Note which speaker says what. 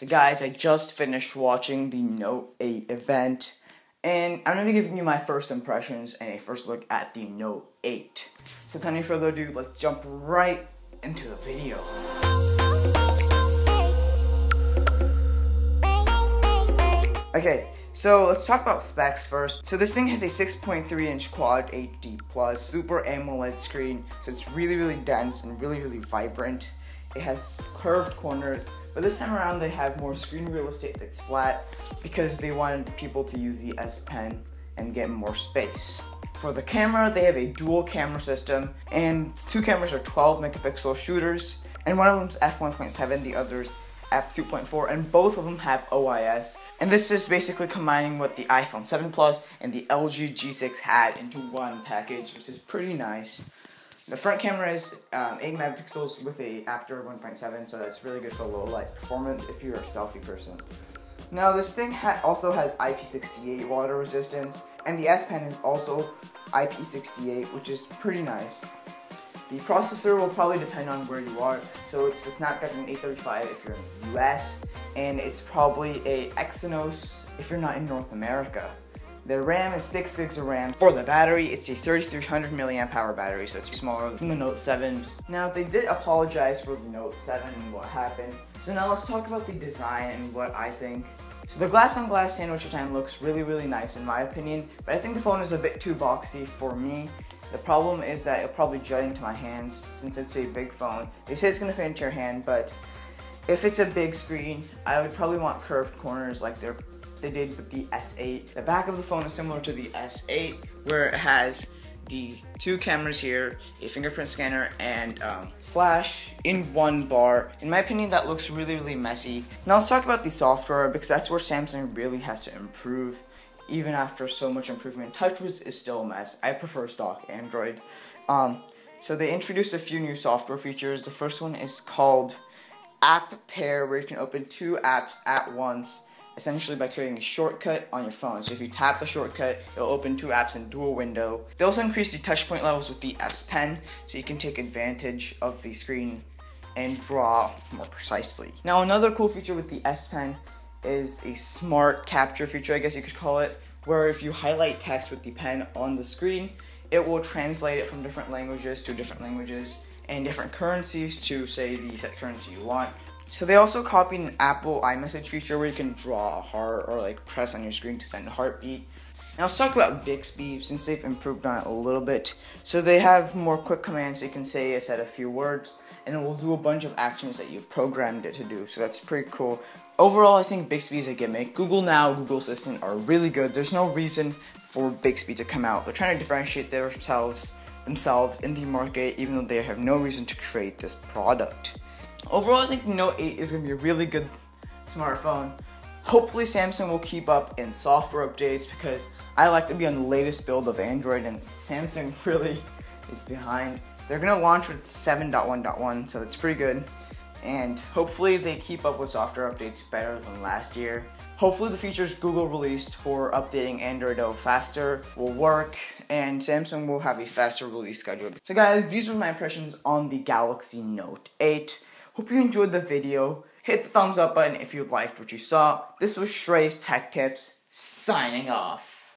Speaker 1: So guys, I just finished watching the Note 8 event, and I'm going to be giving you my first impressions and a first look at the Note 8. So without any further ado, let's jump right into the video. Okay, so let's talk about specs first. So this thing has a 6.3-inch Quad HD Plus Super AMOLED screen, so it's really dense and really vibrant. It has curved corners, but this time around they have more screen real estate that's flat because they wanted people to use the S Pen and get more space. For the camera, they have a dual camera system, and two cameras are 12 megapixel shooters, and one of them's f1.7, the other's f2.4, and both of them have OIS. And this is basically combining what the iPhone 7 Plus and the LG G6 had into one package, which is pretty nice. The front camera is 8 megapixels with a aperture of 1.7, so that's really good for low light performance if you're a selfie person. Now this thing also has IP68 water resistance, and the S Pen is also IP68, which is pretty nice. The processor will probably depend on where you are, so it's the Snapdragon 835 if you're in the US, and it's probably a Exynos if you're not in North America. The RAM is 6 gigs of RAM. For the battery, it's a 3300 milliamp hour battery, so it's smaller than the Note 7. Now, they did apologize for the Note 7 and what happened. So now let's talk about the design and what I think. So the glass-on-glass sandwich design looks really nice in my opinion, but I think the phone is a bit too boxy for me. The problem is that it'll probably jut into my hands since it's a big phone. They say it's going to fit into your hand, but if it's a big screen, I would probably want curved corners like they did with the S8. The back of the phone is similar to the S8, where it has the two cameras here, a fingerprint scanner, and flash in one bar. In my opinion, that looks really messy. Now let's talk about the software, because that's where Samsung really has to improve. Even after so much improvement, TouchWiz is still a mess. I prefer stock Android. So they introduced a few new software features. The first one is called App Pair, where you can open two apps at once, essentially by creating a shortcut on your phone. So if you tap the shortcut, it'll open two apps in dual window. They also increased the touch point levels with the S Pen, so you can take advantage of the screen and draw more precisely. Now another cool feature with the S Pen is a smart capture feature, I guess you could call it, where if you highlight text with the pen on the screen, it will translate it from different languages to different languages and different currencies to, say, the set currency you want. So they also copied an Apple iMessage feature where you can draw a heart or like press on your screen to send a heartbeat. Now let's talk about Bixby, since they've improved on it a little bit. So they have more quick commands, so you can say a set of few words, and it will do a bunch of actions that you've programmed it to do, so that's pretty cool. Overall, I think Bixby is a gimmick. Google Now, Google Assistant are really good. There's no reason for Bixby to come out. They're trying to differentiate themselves in the market, even though they have no reason to create this product. Overall, I think the Note 8 is going to be a really good smartphone. Hopefully Samsung will keep up in software updates, because I like to be on the latest build of Android, and Samsung really is behind. They're going to launch with 7.1.1, so that's pretty good. And hopefully they keep up with software updates better than last year. Hopefully the features Google released for updating Android O faster will work, and Samsung will have a faster release schedule. So guys, these were my impressions on the Galaxy Note 8. Hope you enjoyed the video. Hit the thumbs up button if you liked what you saw. This was Shrey's Tech Tips, signing off.